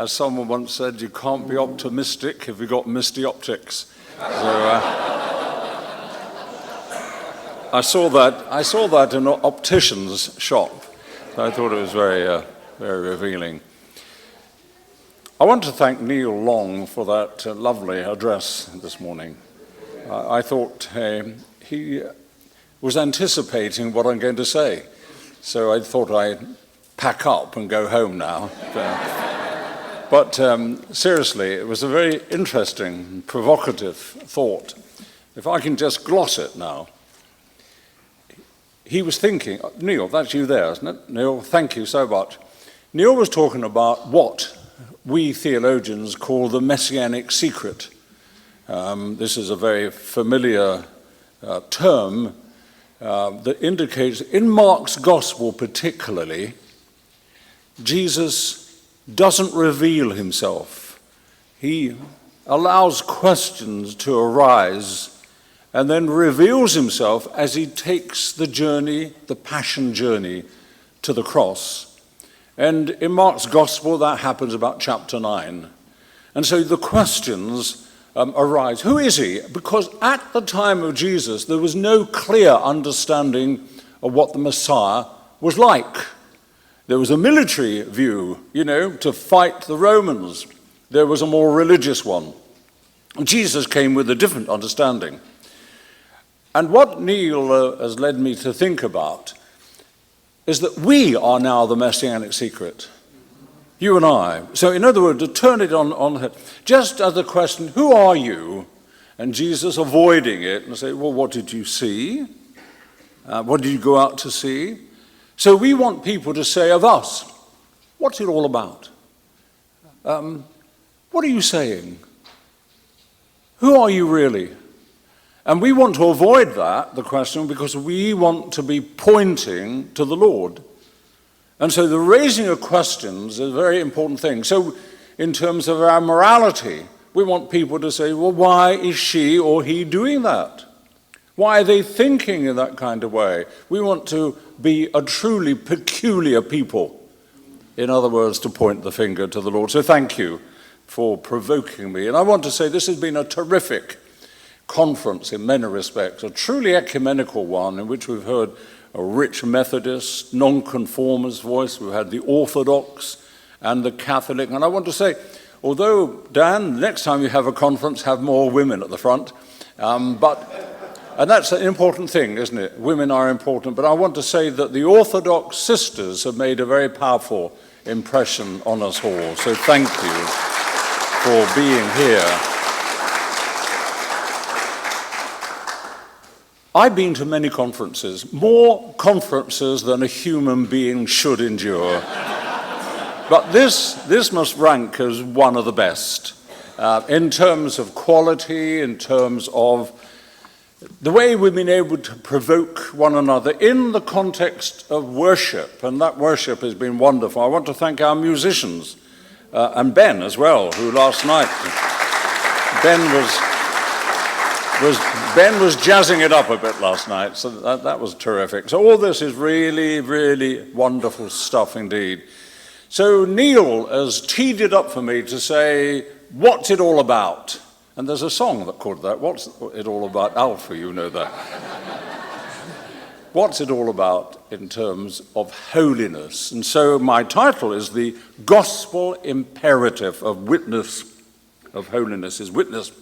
as someone once said, you can't be optimistic if you've got misty optics. So I saw that in an optician's shop. I thought it was very revealing. I want to thank Neil Long for that lovely address this morning. I thought he was anticipating what I'm going to say, so I thought I'd pack up and go home now. But seriously, it was a very interesting, provocative thought. If I can just gloss it now. He was thinking, Neil, that's you there, isn't it? Neil, thank you so much. Neil was talking about what we theologians call the messianic secret. This is a very familiar term that indicates, in Mark's gospel particularly, Jesus doesn't reveal himself. He allows questions to arise and then reveals himself as he takes the journey, the passion journey, to the cross. And in Mark's gospel, that happens about chapter 9. And so the questions arise. Who is he? Because at the time of Jesus, there was no clear understanding of what the Messiah was like. There was a military view, to fight the Romans. There was a more religious one. And Jesus came with a different understanding. And what Neil has led me to think about is that we are now the messianic secret. You and I. So in other words, to turn it on head, just as the question, who are you? And Jesus avoiding it and say, well, what did you see? What did you go out to see? So we want people to say of us, what's it all about? What are you saying? Who are you really? And we want to avoid the question, because we want to be pointing to the Lord. And so the raising of questions is a very important thing. So in terms of our morality, we want people to say, well, why is she or he doing that? Why are they thinking in that kind of way? We want to be a truly peculiar people. In other words, to point the finger to the Lord. So thank you for provoking me. And I want to say this has been a terrific conference in many respects, a truly ecumenical one in which we've heard a rich Methodist, nonconformist voice. We've had the Orthodox and the Catholic. And I want to say, although, Dan, next time you have a conference, have more women at the front. And that's an important thing, isn't it? Women are important. But I want to say that the Orthodox sisters have made a very powerful impression on us all. So thank you for being here. I've been to many conferences, more conferences than a human being should endure. But this must rank as one of the best in terms of quality, in terms of the way we've been able to provoke one another in the context of worship, and that worship has been wonderful. I want to thank our musicians and Ben as well, who last night, Ben was jazzing it up a bit last night, so that was terrific. So all this is really, really wonderful stuff indeed. So Neil has teed it up for me to say, what's it all about? And there's a song that called that, What's It All About? Alpha, you know that. What's it all about in terms of holiness? And so my title is The Gospel Imperative of Witness, of Holiness is Witness.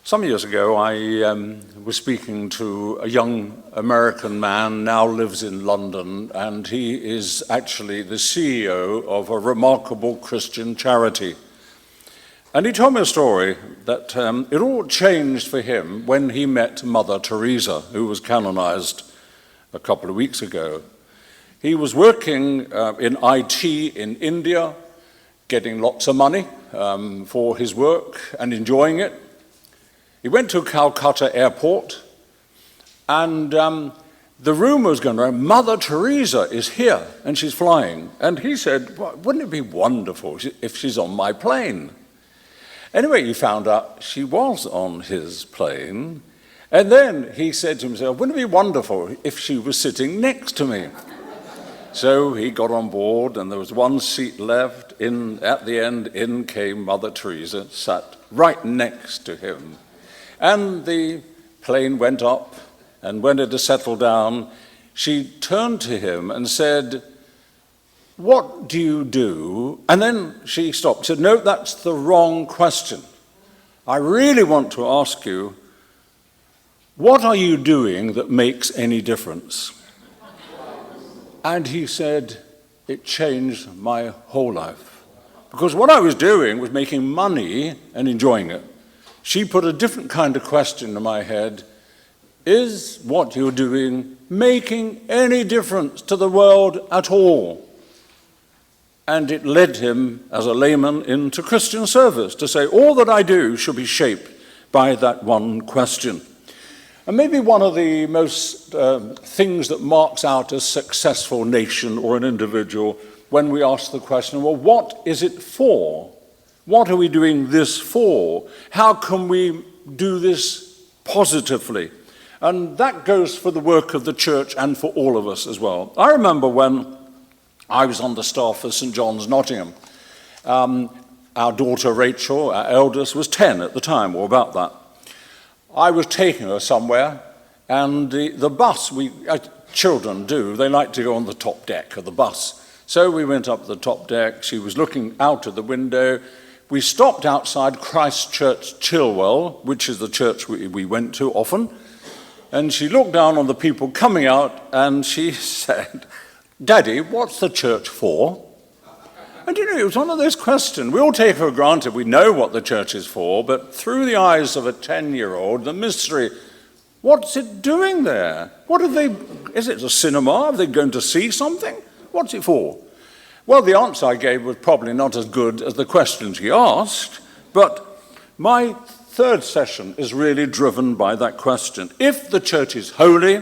Some years ago, I was speaking to a young American man, now lives in London, and he is actually the CEO of a remarkable Christian charity. And he told me a story that it all changed for him when he met Mother Teresa, who was canonized a couple of weeks ago. He was working in IT in India, getting lots of money for his work and enjoying it. He went to Calcutta airport, and the rumor was going around, Mother Teresa is here, and she's flying. And he said, well, wouldn't it be wonderful if she's on my plane? Anyway, he found out she was on his plane, and then he said to himself, wouldn't it be wonderful if she was sitting next to me? So he got on board, and there was one seat left. At the end, in came Mother Teresa, sat right next to him. And the plane went up, and when it had settled down, she turned to him and said, "What do you do?" And then she stopped, said, "No, that's the wrong question. I really want to ask you, what are you doing that makes any difference?" And he said, "It changed my whole life. Because what I was doing was making money and enjoying it. She put a different kind of question in my head. Is what you're doing making any difference to the world at all?" And it led him, as a layman, into Christian service, to say, all that I do should be shaped by that one question. And maybe one of the most things that marks out a successful nation or an individual when we ask the question, well, what is it for? What are we doing this for? How can we do this positively? And that goes for the work of the church and for all of us as well. I remember when I was on the staff of St. John's, Nottingham. Our daughter Rachel, our eldest, was 10 at the time, or about that. I was taking her somewhere, and the bus, children do, they like to go on the top deck of the bus. So we went up the top deck. She was looking out of the window. We stopped outside Christ Church, Chilwell, which is the church we went to often. And she looked down on the people coming out, and she said, "Daddy, what's the church for?" And it was one of those questions. We all take for granted we know what the church is for, but through the eyes of a 10-year-old, the mystery, what's it doing there? Is it a cinema? Are they going to see something? What's it for? Well, the answer I gave was probably not as good as the questions he asked, but my third session is really driven by that question. If the church is holy,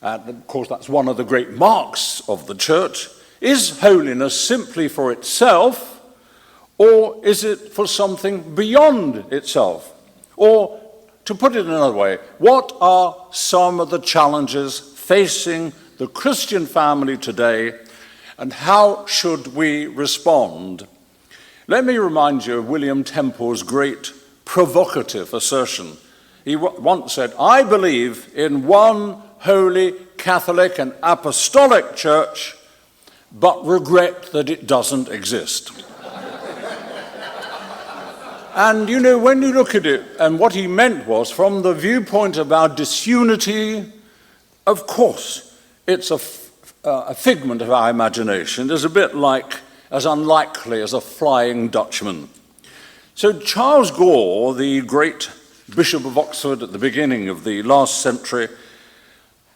and of course that's one of the great marks of the church, is holiness simply for itself, or is it for something beyond itself? Or, to put it another way, what are some of the challenges facing the Christian family today, and how should we respond? Let me remind you of William Temple's great provocative assertion. He once said, "I believe in one holy, Catholic and apostolic church, but regret that it doesn't exist." And you know, when you look at it, and what he meant was, from the viewpoint of our disunity, of course, it's a figment of our imagination. It's a bit like, as unlikely as a Flying Dutchman. So Charles Gore, the great Bishop of Oxford at the beginning of the last century,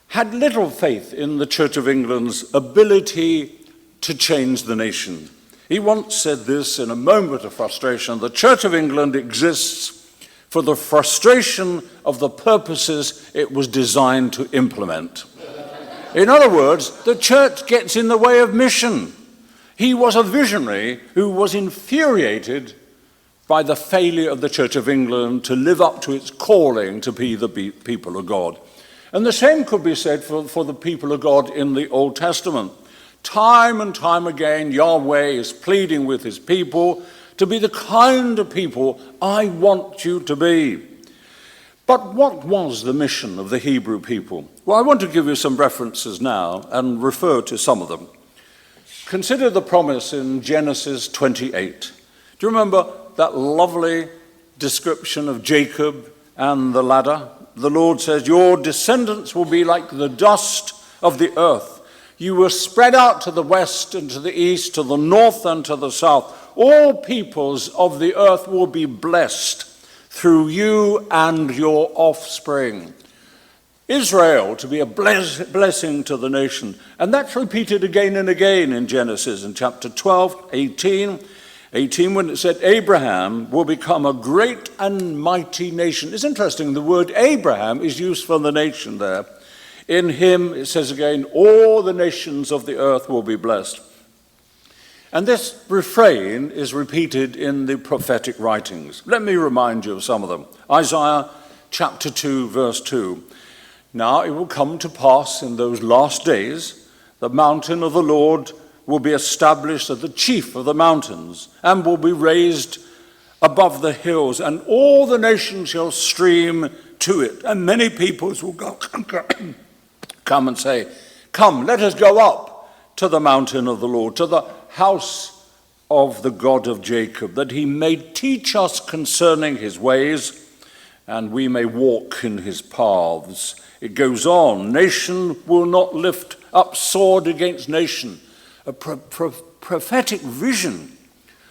had little faith in the Church of England's ability to change the nation. He once said this in a moment of frustration: "The Church of England exists for the frustration of the purposes it was designed to implement." In other words, the church gets in the way of mission. He was a visionary who was infuriated by the failure of the Church of England to live up to its calling to be the people of God. And the same could be said for the people of God in the Old Testament. Time and time again, Yahweh is pleading with his people to be the kind of people I want you to be. But what was the mission of the Hebrew people? Well, I want to give you some references now and refer to some of them. Consider the promise in Genesis 28. Do you remember that lovely description of Jacob and the ladder? The Lord says, "Your descendants will be like the dust of the earth. You will spread out to the west and to the east, to the north and to the south. All peoples of the earth will be blessed through you and your offspring." Israel to be a blessing to the nation. And that's repeated again and again in Genesis in chapter 12, 18, when it said Abraham will become a great and mighty nation. It's interesting, the word Abraham is used for the nation there. In him, it says again, all the nations of the earth will be blessed. And this refrain is repeated in the prophetic writings. Let me remind you of some of them. Isaiah chapter 2, verse 2. "Now it will come to pass in those last days The mountain of the Lord will be established as the chief of the mountains, and will be raised above the hills, and all the nations shall stream to it. And many peoples will come and say, "Come, let us go up to the mountain of the Lord, to the house of the God of Jacob, that he may teach us concerning his ways, and we may walk in his paths." It goes on, nation will not lift up sword against nation. A prophetic vision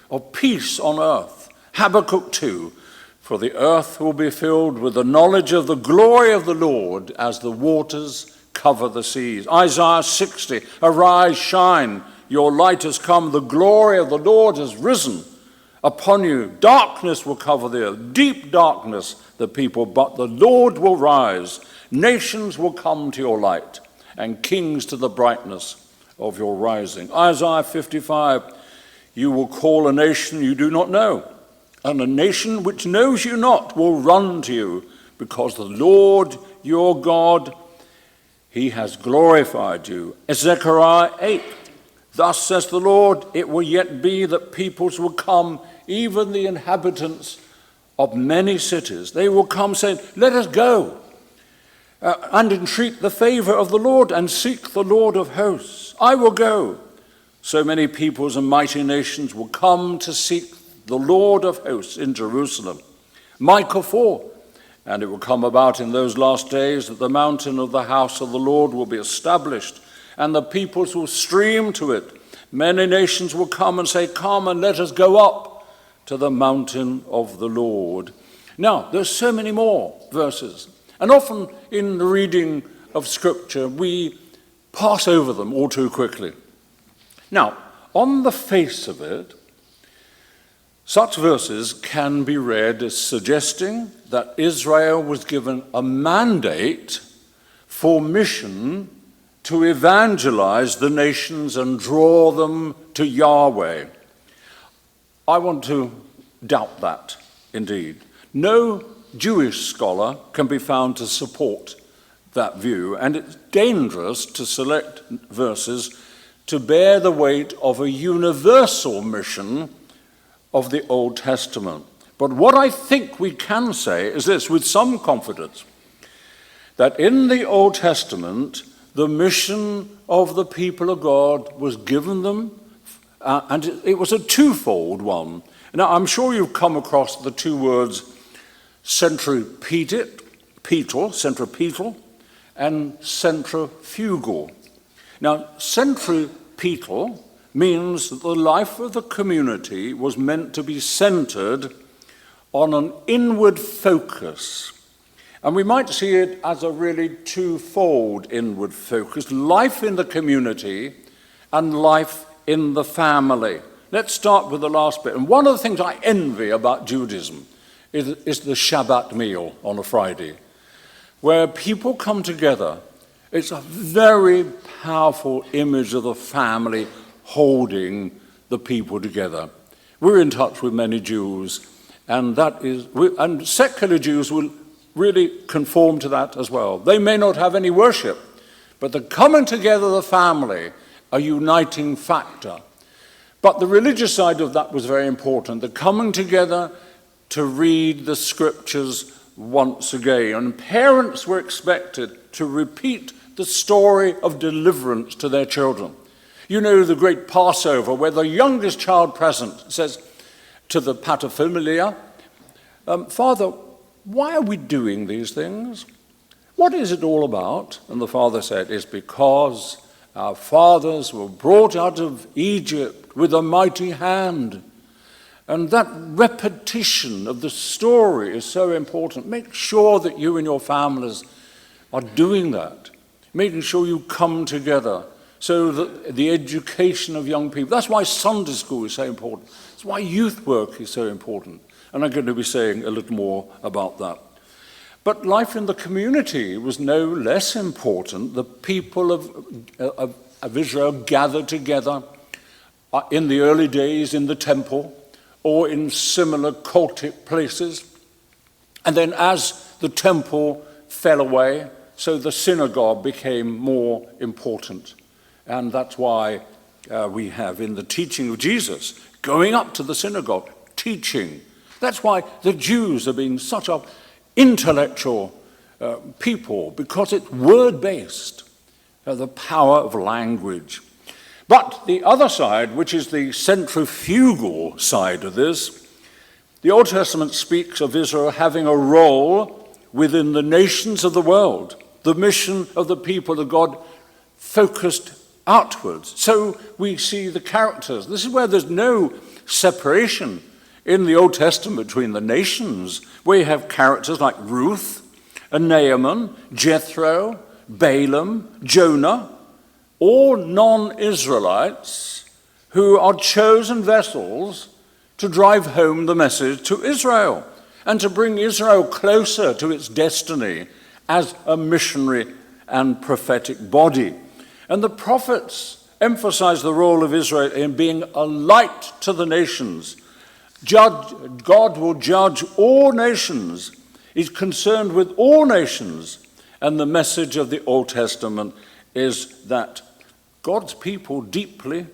of peace on earth. Habakkuk 2, for the earth will be filled with the knowledge of the glory of the Lord as the waters cover the seas. Isaiah 60, arise, shine, your light has come, the glory of the Lord has risen upon you. Darkness will cover the earth, deep darkness the people, but the Lord will rise. Nations will come to your light, and kings to the brightness of your rising. Isaiah 55, you will call a nation you do not know, and a nation which knows you not will run to you, because the Lord your God, he has glorified you. Zechariah 8, thus says the Lord, it will yet be that peoples will come, even the inhabitants of many cities. They will come saying, let us go and entreat the favor of the Lord and seek the Lord of hosts. I will go. So many peoples and mighty nations will come to seek the Lord of hosts in Jerusalem. Micah 4, and it will come about in those last days that the mountain of the house of the Lord will be established, and the peoples will stream to it. Many nations will come and say, come and let us go up to the mountain of the Lord. Now, there's so many more verses. And often in the reading of Scripture, we pass over them all too quickly. Now, on the face of it, such verses can be read as suggesting that Israel was given a mandate for mission to evangelize the nations and draw them to Yahweh. I want to doubt that, indeed. No Jewish scholar can be found to support that view, and it's dangerous to select verses to bear the weight of a universal mission of the Old Testament. But what I think we can say is this with some confidence, that in the Old Testament, the mission of the people of God was given them, and it was a twofold one. Now, I'm sure you've come across the two words centripetal, and centrifugal. Now, centripetal means that the life of the community was meant to be centered on an inward focus. And we might see it as a really twofold inward focus, life in the community and life in the family. Let's start with the last bit. And one of the things I envy about Judaism is the Shabbat meal on a Friday, where people come together. It's a very powerful image of the family holding the people together. We're in touch with many Jews, and and secular Jews will really conform to that as well. They may not have any worship, but the coming together of the family, a uniting factor. But the religious side of that was very important, the coming together to read the scriptures once again. And parents were expected to repeat the story of deliverance to their children. You know the great Passover, where the youngest child present says to the paterfamilias, Father, why are we doing these things? What is it all about? And the father said, it's because our fathers were brought out of Egypt with a mighty hand. And that repetition of the story is so important. Make sure that you and your families are doing that, making sure you come together so that the education of young people, that's why Sunday school is so important. That's why youth work is so important. And I'm going to be saying a little more about that. But life in the community was no less important. The people of Israel gathered together in the early days in the temple or in similar cultic places. And then as the temple fell away, so the synagogue became more important. And that's why we have in the teaching of Jesus, going up to the synagogue, teaching. That's why the Jews are being such an intellectual people, because it's word-based, the power of language. But the other side, which is the centrifugal side of this, the Old Testament speaks of Israel having a role within the nations of the world. The mission of the people of God focused outwards. So we see the characters. This is where there's no separation in the Old Testament between the nations, where you have characters like Ruth and Naaman, Jethro, Balaam, Jonah, all non-Israelites who are chosen vessels to drive home the message to Israel and to bring Israel closer to its destiny as a missionary and prophetic body. And the prophets emphasize the role of Israel in being a light to the nations. God will judge all nations. He's concerned with all nations. And the message of the Old Testament is that God's people deeply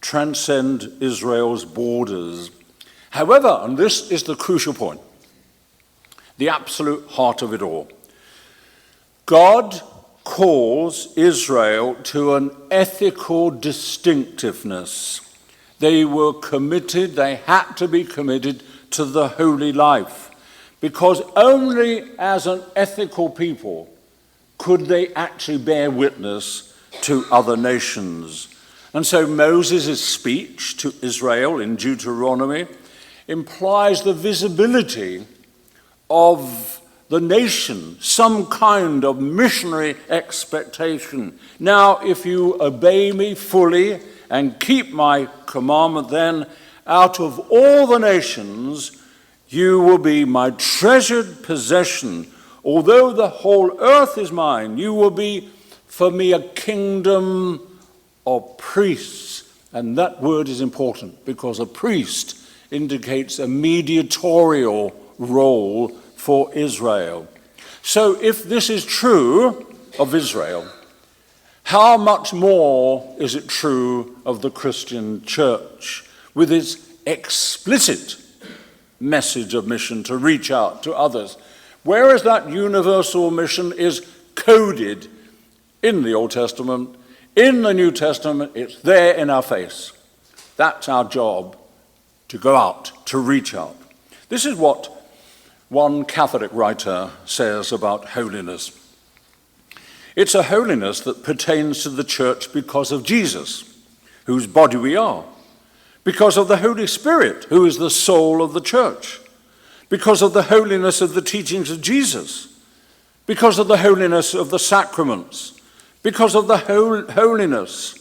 transcend Israel's borders. However, and this is the crucial point, the absolute heart of it all, God calls Israel to an ethical distinctiveness. They were committed, they had to be committed to the holy life, because only as an ethical people could they actually bear witness to other nations. And so Moses' speech to Israel in Deuteronomy implies the visibility of the nation, some kind of missionary expectation. Now, if you obey me fully and keep my commandment, then out of all the nations you will be my treasured possession. Although the whole earth is mine, you will be for me a kingdom of priests. And that word is important because a priest indicates a mediatorial role for Israel. So if this is true of Israel, how much more is it true of the Christian church with its explicit message of mission to reach out to others? Whereas that universal mission is coded in the Old Testament, in the New Testament, it's there in our face. That's our job, to go out, to reach out. This is what one Catholic writer says about holiness. It's a holiness that pertains to the church because of Jesus, whose body we are, because of the Holy Spirit, who is the soul of the church, because of the holiness of the teachings of Jesus, because of the holiness of the sacraments, because of the holiness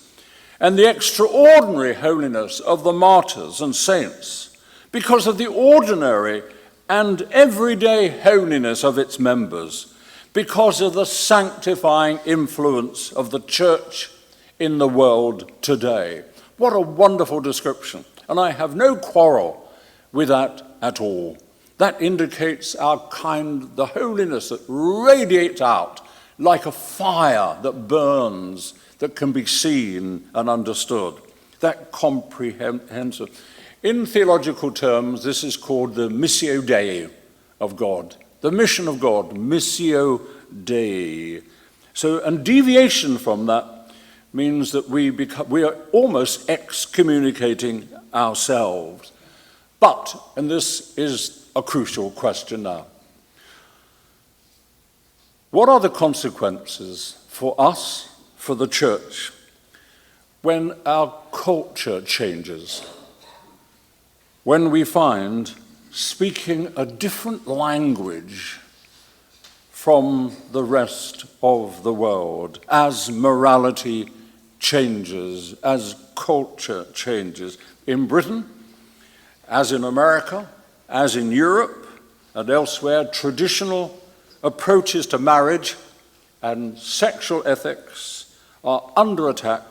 and the extraordinary holiness of the martyrs and saints, because of the ordinary and everyday holiness of its members, because of the sanctifying influence of the church in the world today. What a wonderful description. And I have no quarrel with that at all. That indicates our the holiness that radiates out like a fire that burns, that can be seen and understood. That comprehensive. In theological terms, this is called the Missio Dei of God, the mission of God, Missio Dei. So, and deviation from that means that we are almost excommunicating ourselves. But, and this is a crucial question now, what are the consequences for us, for the church, when our culture changes? When we find speaking a different language from the rest of the world, as morality changes, as culture changes, in Britain, as in America, as in Europe and elsewhere, traditional approaches to marriage and sexual ethics are under attack,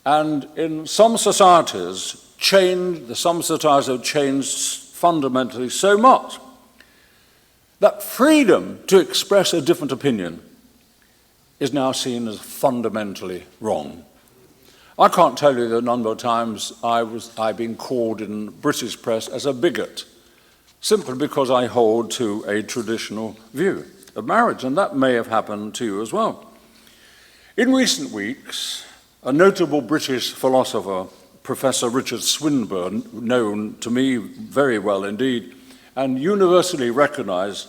and in some societies have changed fundamentally so much that freedom to express a different opinion is now seen as fundamentally wrong. I can't tell you the number of times I've been called in British press as a bigot, simply because I hold to a traditional view of marriage, and that may have happened to you as well. In recent weeks, a notable British philosopher, Professor Richard Swinburne, known to me very well indeed, and universally recognized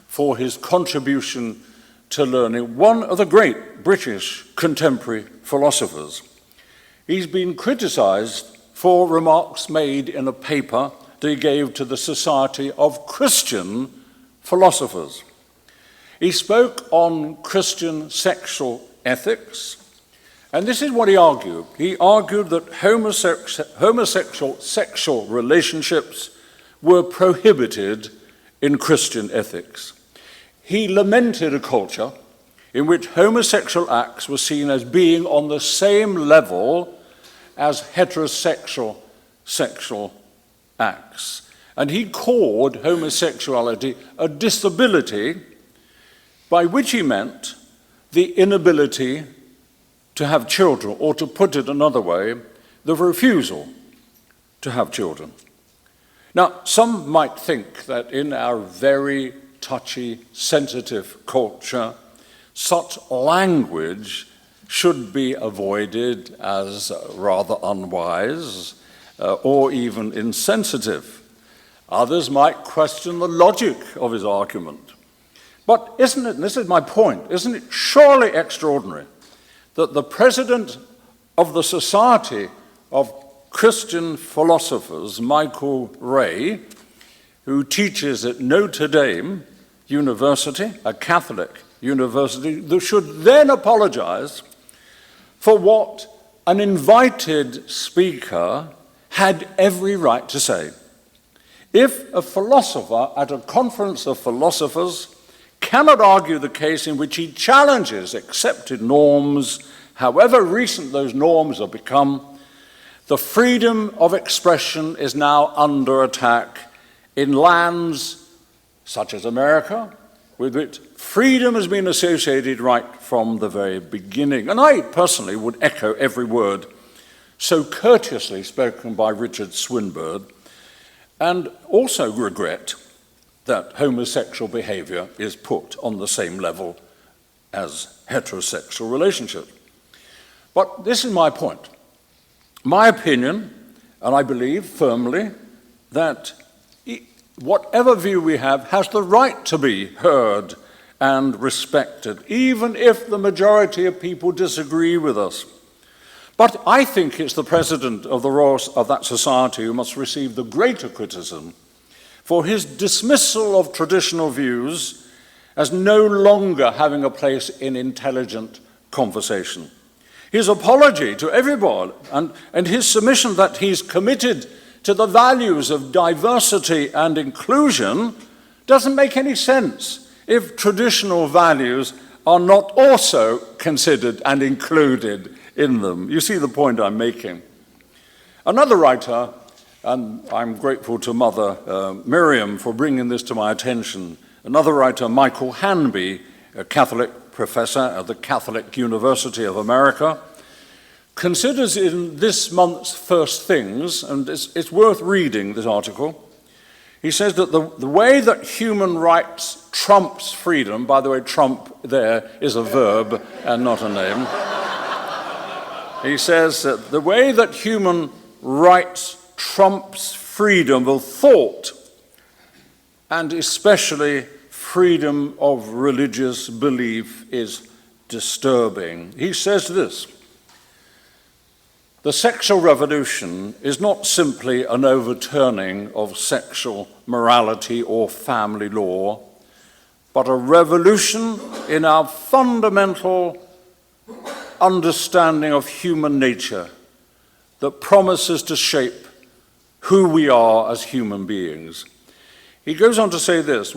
for his contribution to learning, one of the great British contemporary philosophers. He's been criticized for remarks made in a paper that he gave to the Society of Christian Philosophers. He spoke on Christian sexual ethics, and this is what he argued. He argued that homosexual sexual relationships were prohibited in Christian ethics. He lamented a culture in which homosexual acts were seen as being on the same level as heterosexual sexual acts. And he called homosexuality a disability, by which he meant the inability to have children, or to put it another way, the refusal to have children. Now, some might think that in our very touchy, sensitive culture, such language should be avoided as rather unwise or even insensitive. Others might question the logic of his argument. But isn't it, and this is my point, isn't it surely extraordinary that the president of the Society of Christian Philosophers, Michael Ray, who teaches at Notre Dame University, a Catholic university, should then apologize for what an invited speaker had every right to say. If a philosopher at a conference of philosophers cannot argue the case in which he challenges accepted norms, however recent those norms have become, the freedom of expression is now under attack in lands such as America, with which freedom has been associated right from the very beginning. And I personally would echo every word so courteously spoken by Richard Swinburne, and also regret that homosexual behavior is put on the same level as heterosexual relationships. But this is my point. My opinion, and I believe firmly, that whatever view we have has the right to be heard and respected, even if the majority of people disagree with us. But I think it's the president of that society who must receive the greater criticism for his dismissal of traditional views as no longer having a place in intelligent conversation. His apology to everyone and his submission that he's committed to the values of diversity and inclusion doesn't make any sense if traditional values are not also considered and included in them. You see the point I'm making. Another writer, and I'm grateful to Mother Miriam for bringing this to my attention, another writer, Michael Hanby, a Catholic professor at the Catholic University of America, considers in this month's First Things, and it's worth reading this article, he says that the way that human rights trumps freedom, by the way, trump there is a verb and not a name. He says that the way that human rights trumps freedom of thought, and especially freedom of religious belief, is disturbing. He says this: the sexual revolution is not simply an overturning of sexual morality or family law, but a revolution in our fundamental understanding of human nature that promises to shape who we are as human beings. He goes on to say this: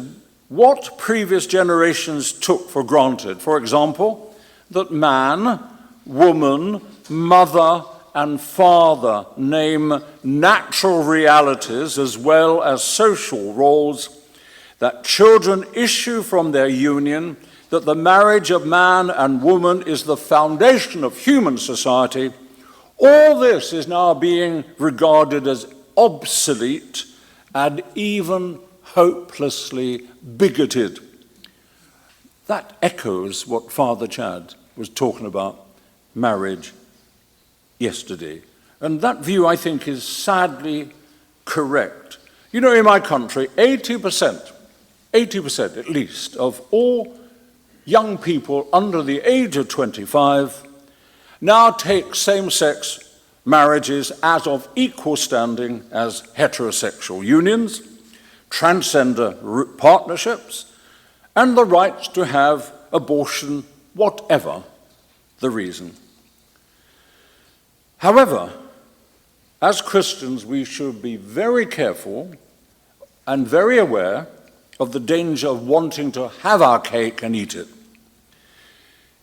what previous generations took for granted, for example, that man, woman, mother, and father name natural realities as well as social roles, that children issue from their union, that the marriage of man and woman is the foundation of human society, All this is now being regarded as obsolete and even hopelessly bigoted. That echoes what Father Chad was talking about marriage yesterday. And that view, I think, is sadly correct. You know, in my country, 80% at least, of all young people under the age of 25 now take same-sex marriages as of equal standing as heterosexual unions, transgender partnerships, and the right to have abortion, whatever the reason. However, as Christians, we should be very careful and very aware of the danger of wanting to have our cake and eat it.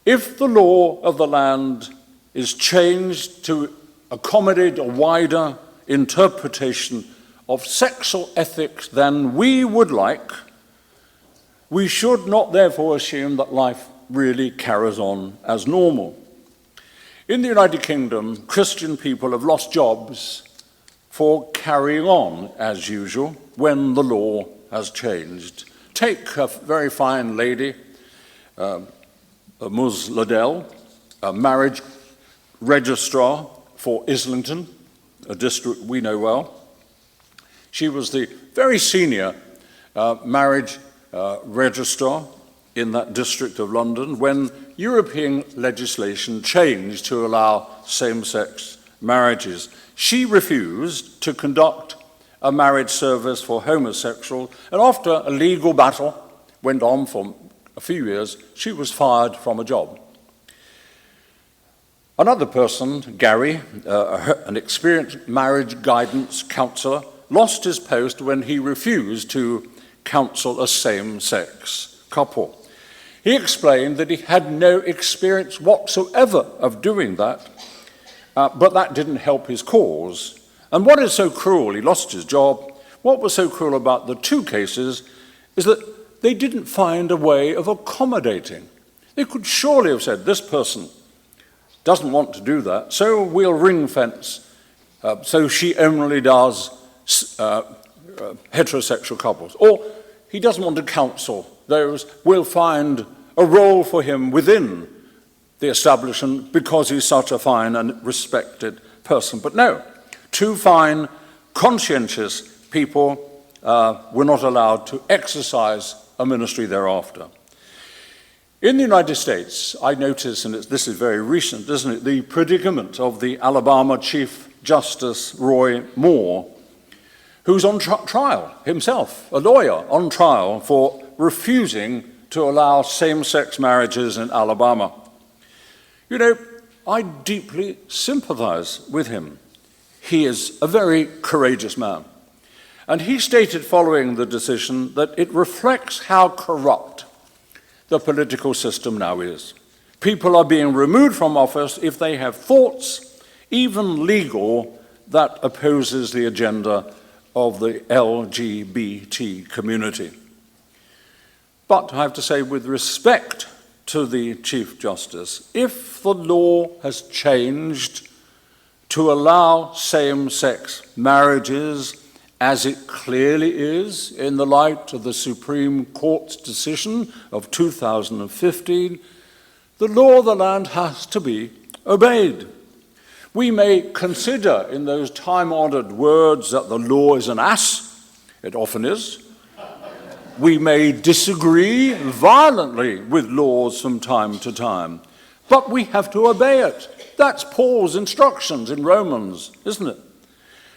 If the law of the land is changed to accommodate a wider interpretation of sexual ethics than we would like, we should not therefore assume that life really carries on as normal. In the United Kingdom, Christian people have lost jobs for carrying on as usual when the law has changed. Take a very fine lady, Ms. Liddell, a marriage registrar for Islington, a district we know well. She was the very senior marriage registrar in that district of London when European legislation changed to allow same-sex marriages. She refused to conduct a marriage service for homosexuals, and after a legal battle went on for a few years, she was fired from a job. Another person, Carey, an experienced marriage guidance counselor, lost his post when he refused to counsel a same-sex couple. He explained that he had no experience whatsoever of doing that, but that didn't help his cause. And what is so cruel, he lost his job, what was so cruel about the two cases is that they didn't find a way of accommodating. They could surely have said, this person doesn't want to do that, so we'll ring fence, so she only does heterosexual couples. Or he doesn't want to counsel those, we'll find a role for him within the establishment because he's such a fine and respected person. But no, two fine, conscientious people were not allowed to exercise a ministry thereafter. In the United States, I notice, and this is very recent, isn't it, the predicament of the Alabama Chief Justice Roy Moore, who's on trial himself, a lawyer on trial for refusing to allow same-sex marriages in Alabama. You know, I deeply sympathize with him. He is a very courageous man. And he stated following the decision that it reflects how corrupt the political system now is. People are being removed from office if they have thoughts, even legal, that opposes the agenda of the LGBT community. But I have to say, with respect to the Chief Justice, if the law has changed to allow same-sex marriages, as it clearly is in the light of the Supreme Court's decision of 2015, the law of the land has to be obeyed. We may consider in those time-honored words that the law is an ass. It often is. We may disagree violently with laws from time to time, but we have to obey it. That's Paul's instructions in Romans, isn't it?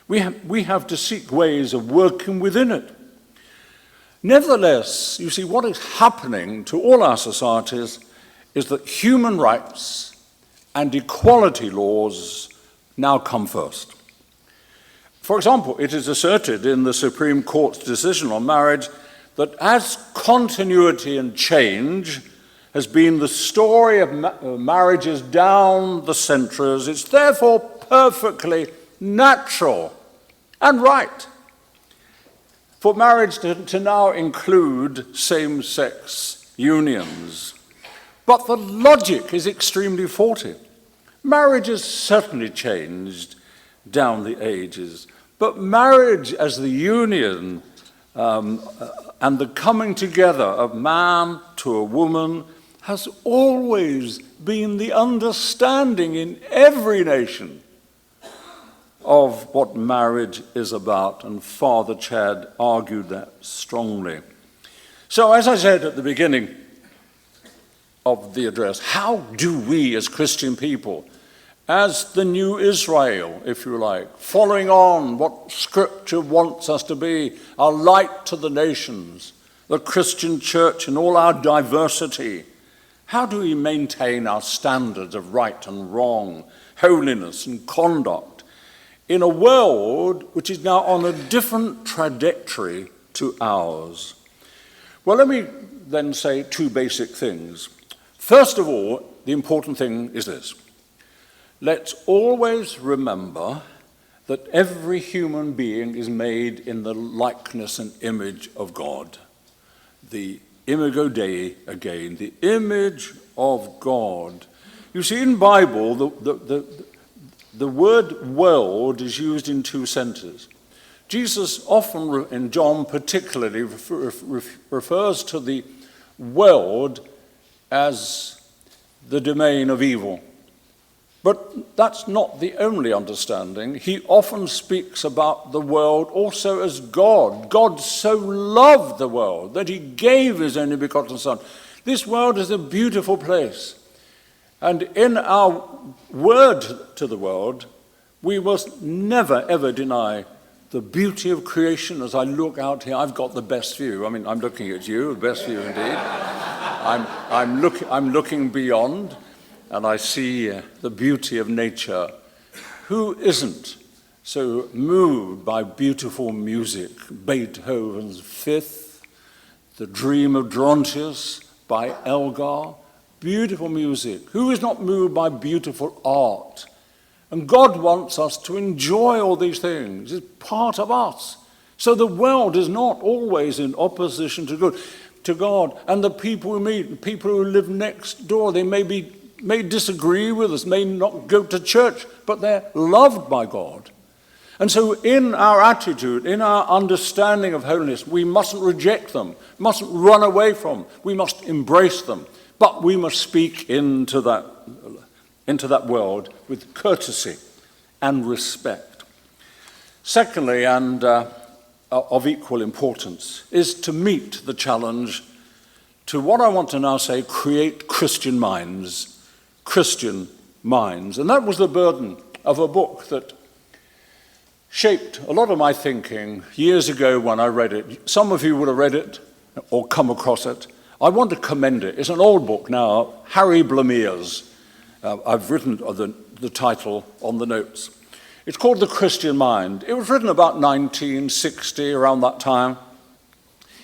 We have to seek ways of working within it. Nevertheless, you see, what is happening to all our societies is that human rights and equality laws now come first. For example, it is asserted in the Supreme Court's decision on marriage that as continuity and change has been the story of marriages down the centuries, it's therefore perfectly natural and right for marriage to now include same-sex unions. But the logic is extremely faulty. Marriage has certainly changed down the ages, but marriage as the union and the coming together of man to a woman has always been the understanding in every nation of what marriage is about, and Father Chad argued that strongly. So, as I said at the beginning of the address, how do we as Christian people, as the new Israel, if you like, following on what Scripture wants us to be, a light to the nations, the Christian church in all our diversity, how do we maintain our standards of right and wrong, holiness and conduct, in a world which is now on a different trajectory to ours? Well, let me then say two basic things. First of all, the important thing is this. Let's always remember that every human being is made in the likeness and image of God. The imago Dei again, the image of God. You see, in the Bible, the word world is used in two senses. Jesus often, in John particularly, refers to the world as the domain of evil. But that's not the only understanding. He often speaks about the world also as God. God so loved the world that he gave his only begotten Son. This world is a beautiful place. And in our word to the world, we must never, ever deny the beauty of creation. As I look out here, I've got the best view. I mean, I'm looking at you, the best view indeed. I'm looking beyond, and I see the beauty of nature. Who isn't so moved by beautiful music? Beethoven's Fifth, The Dream of Drontius by Elgar. Beautiful music. Who is not moved by beautiful art? And God wants us to enjoy all these things. It's part of us. So the world is not always in opposition to God. And the people we meet, people who live next door, they may disagree with us, may not go to church, but they're loved by God. And so in our attitude, in our understanding of holiness, we mustn't reject them, mustn't run away from them, we must embrace them. But we must speak into that world with courtesy and respect. Secondly, and of equal importance, is to meet the challenge to what I want to now say, create Christian minds. Christian minds. And that was the burden of a book that shaped a lot of my thinking years ago when I read it. Some of you would have read it or come across it. I want to commend it. It's an old book now, Harry Blamere's. I've written the title on the notes. It's called The Christian Mind. It was written about 1960, around that time.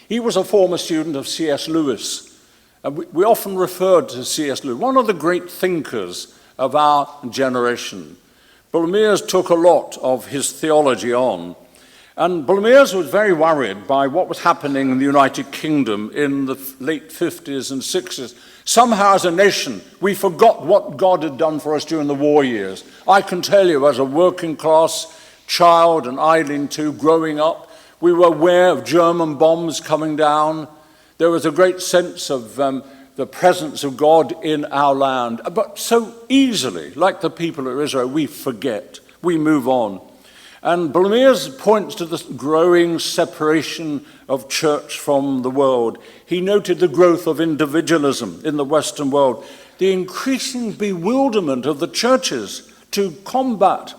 He was a former student of C.S. Lewis. And we often referred to C.S. Lewis, one of the great thinkers of our generation. Blamere's took a lot of his theology on. And Blamere's was very worried by what was happening in the United Kingdom in the late 50s and 60s. Somehow as a nation, we forgot what God had done for us during the war years. I can tell you, as a working class child, and Eileen too, growing up, we were aware of German bombs coming down. There was a great sense of the presence of God in our land. But so easily, like the people of Israel, we forget, we move on. And Blamere's points to this growing separation of church from the world. He noted the growth of individualism in the Western world, the increasing bewilderment of the churches to combat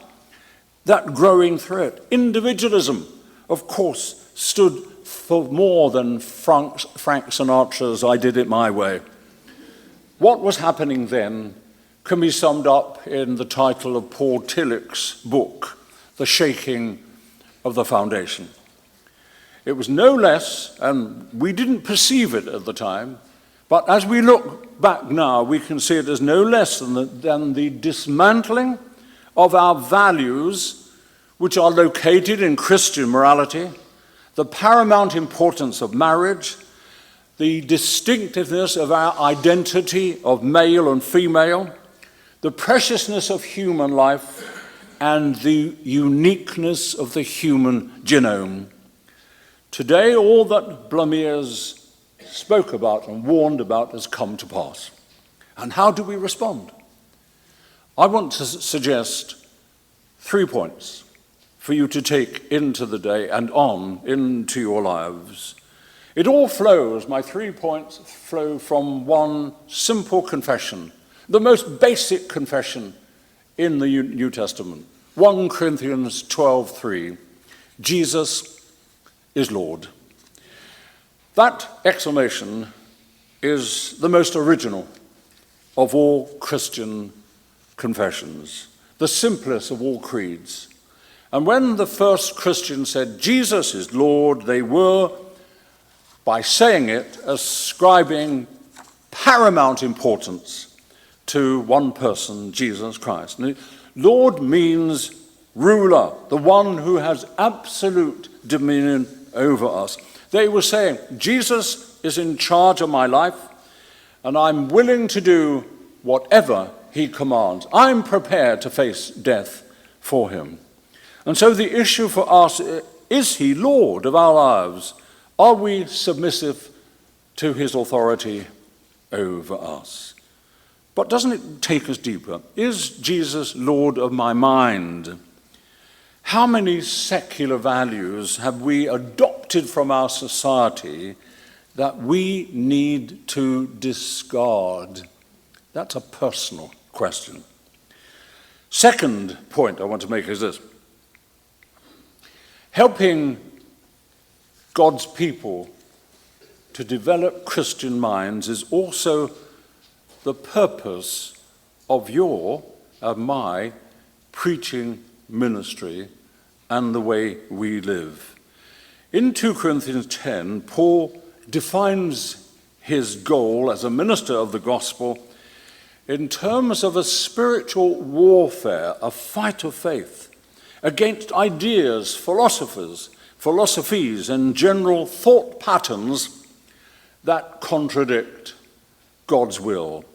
that growing threat. Individualism, of course, stood for more than Frank Sinatra's "I Did It My Way." What was happening then can be summed up in the title of Paul Tillich's book, The Shaking of the Foundation. It was no less, and we didn't perceive it at the time, but as we look back now, we can see it as no less than the dismantling of our values, which are located in Christian morality, the paramount importance of marriage, the distinctiveness of our identity of male and female, the preciousness of human life and the uniqueness of the human genome. Today, all that Blamiers spoke about and warned about has come to pass. And how do we respond? I want to suggest 3 points for you to take into the day and on into your lives. It all flows, my 3 points flow from one simple confession, the most basic confession in the New Testament. 1 Corinthians 12:3, Jesus is Lord. That exclamation is the most original of all Christian confessions, the simplest of all creeds. And when the first Christians said, Jesus is Lord, they were, by saying it, ascribing paramount importance to one person, Jesus Christ. And Lord means ruler, the one who has absolute dominion over us. They were saying, Jesus is in charge of my life, and I'm willing to do whatever he commands. I'm prepared to face death for him. And so the issue for us is he Lord of our lives? Are we submissive to his authority over us? But doesn't it take us deeper? Is Jesus Lord of my mind? How many secular values have we adopted from our society that we need to discard? That's a personal question. Second point I want to make is this. Helping God's people to develop Christian minds is also the purpose of my preaching ministry and the way we live. In 2 Corinthians 10, Paul defines his goal as a minister of the gospel in terms of a spiritual warfare, a fight of faith against ideas, philosophies, and general thought patterns that contradict God's will.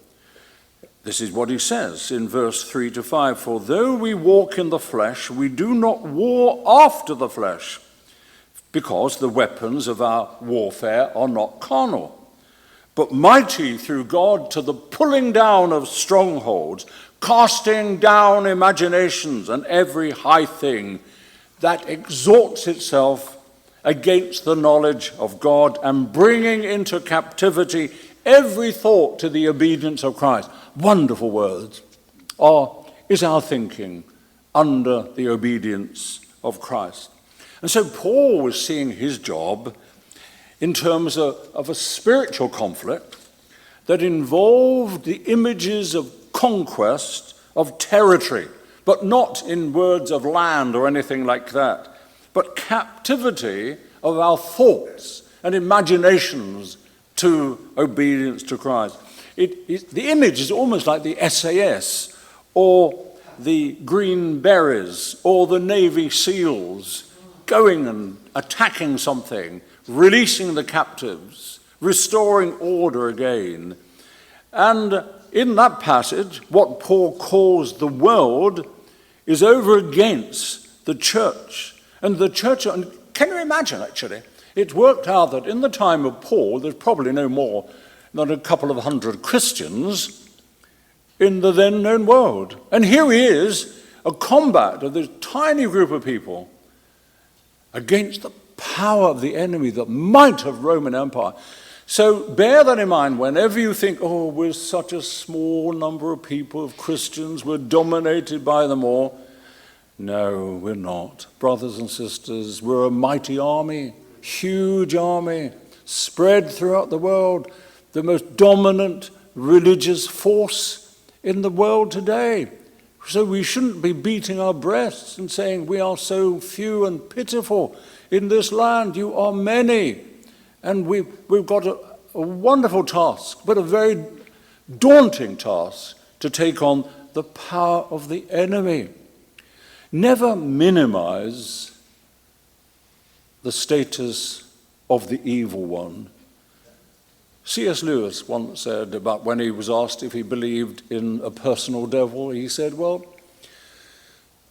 This is what he says in verse 3-5. For though we walk in the flesh, we do not war after the flesh, because the weapons of our warfare are not carnal, but mighty through God to the pulling down of strongholds, casting down imaginations and every high thing that exalts itself against the knowledge of God, and bringing into captivity every thought to the obedience of Christ. Wonderful words. Is our thinking under the obedience of Christ? And so Paul was seeing his job in terms of a spiritual conflict that involved the images of conquest of territory, but not in words of land or anything like that, but captivity of our thoughts and imaginations to obedience to Christ. The image is almost like the SAS or the Green Berets or the Navy SEALs going and attacking something, releasing the captives, restoring order again. And in that passage, what Paul calls the world is over against the church. And the church, and can you imagine actually, it worked out that in the time of Paul, there's probably no more than a couple of hundred Christians in the then known world. And here he is, a combat of this tiny group of people against the power of the enemy, the might of Roman Empire. So bear that in mind whenever you think, oh, we're such a small number of people, of Christians, we're dominated by them all. No, we're not. Brothers and sisters, we're a mighty army, huge army, spread throughout the world, the most dominant religious force in the world today. So we shouldn't be beating our breasts and saying we are so few and pitiful in this land. You are many. And we've got a wonderful task, but a very daunting task to take on the power of the enemy. Never minimize the status of the evil one. C.S. Lewis once said about when he was asked if he believed in a personal devil, he said, well,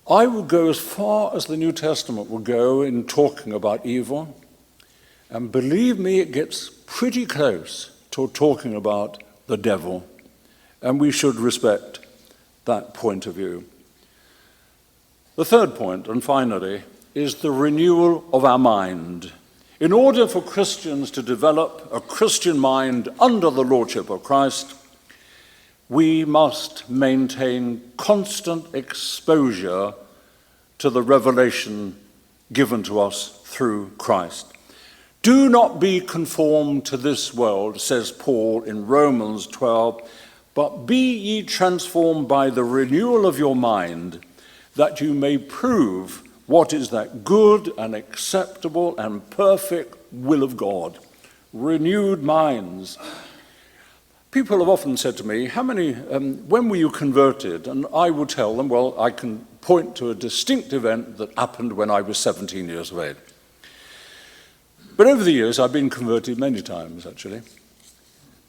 I would go as far as the New Testament would go in talking about evil, and believe me, it gets pretty close to talking about the devil, and we should respect that point of view. The third point, and finally, is the renewal of our mind. In order for Christians to develop a Christian mind under the lordship of Christ, we must maintain constant exposure to the revelation given to us through Christ. Do not be conformed to this world, says Paul in Romans 12, but be ye transformed by the renewal of your mind, that you may prove what is that good and acceptable and perfect will of God. Renewed minds. People have often said to me, when were you converted? And I would tell them, well, I can point to a distinct event that happened when I was 17 years of age. But over the years, I've been converted many times, actually.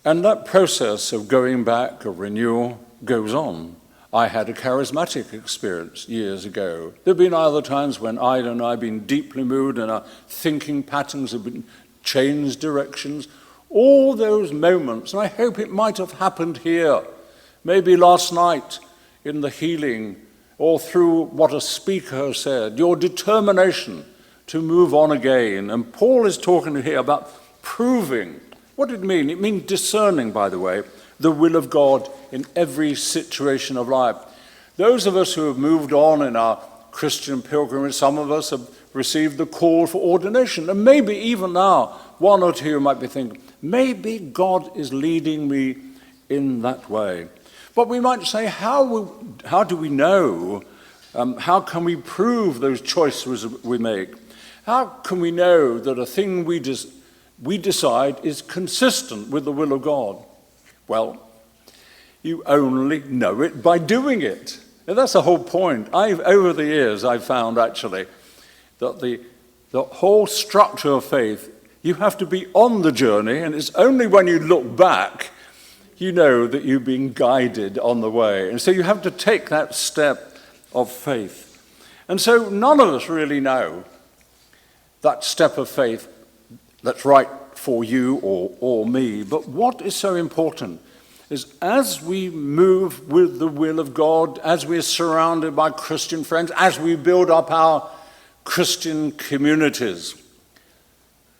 And that process of going back, of renewal, goes on. I had a charismatic experience years ago. There have been other times when Ida and I have been deeply moved and our thinking patterns have been changed directions. All those moments, and I hope it might have happened here, maybe last night in the healing, or through what a speaker has said, your determination to move on again. And Paul is talking here about proving. What did it mean? It means discerning, by the way, the will of God in every situation of life. Those of us who have moved on in our Christian pilgrimage, some of us have received the call for ordination. And maybe even now, one or two might be thinking, maybe God is leading me in that way. But we might say, how do we know? How can we prove those choices we make? How can we know that a thing we decide is consistent with the will of God? Well, you only know it by doing it. And that's the whole point. Over the years, I've found actually that the whole structure of faith, you have to be on the journey, and it's only when you look back you know that you've been guided on the way. And so you have to take that step of faith. And so none of us really know that step of faith that's right for you or me. But what is so important is as we move with the will of God, as we're surrounded by Christian friends, as we build up our Christian communities,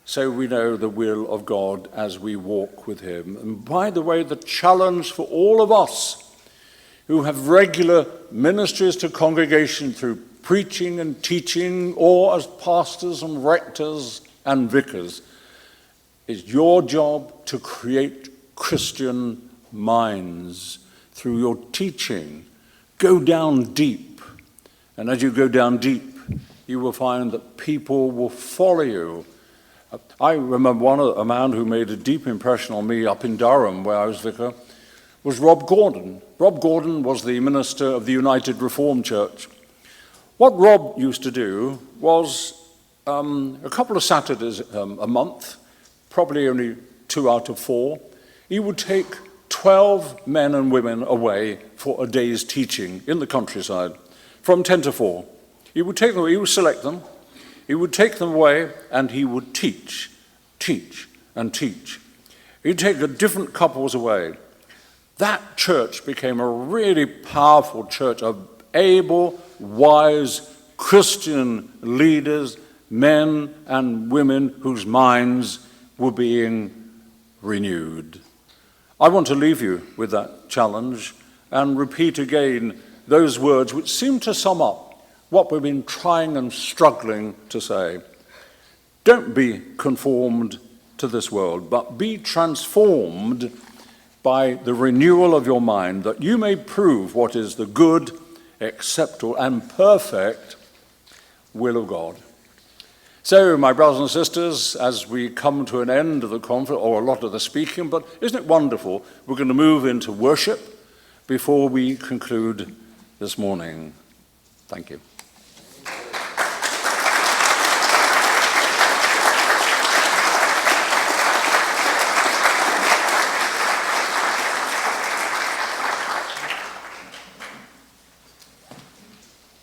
so we know the will of God as we walk with him. And by the way, the challenge for all of us who have regular ministries to congregation through preaching and teaching, or as pastors and rectors and vicars, is your job to create Christian minds through your teaching. Go down deep. And as you go down deep, you will find that people will follow you. I remember a man who made a deep impression on me up in Durham, where I was vicar, was Rob Gordon. Rob Gordon was the minister of the United Reformed Church. What Rob used to do was a couple of Saturdays a month, probably only 2 out of 4, he would take 12 men and women away for a day's teaching in the countryside from 10 to 4. He would take them away, he would select them, he would take them away, and he would teach, and teach. He'd take the different couples away. That church became a really powerful church of able, wise Christian leaders, men and women whose minds were being renewed. I want to leave you with that challenge and repeat again those words which seem to sum up what we've been trying and struggling to say. Don't be conformed to this world, but be transformed by the renewal of your mind, that you may prove what is the good, acceptable, and perfect will of God. So, my brothers and sisters, as we come to an end of the conference, or a lot of the speaking, but isn't it wonderful? We're going to move into worship before we conclude this morning. Thank you.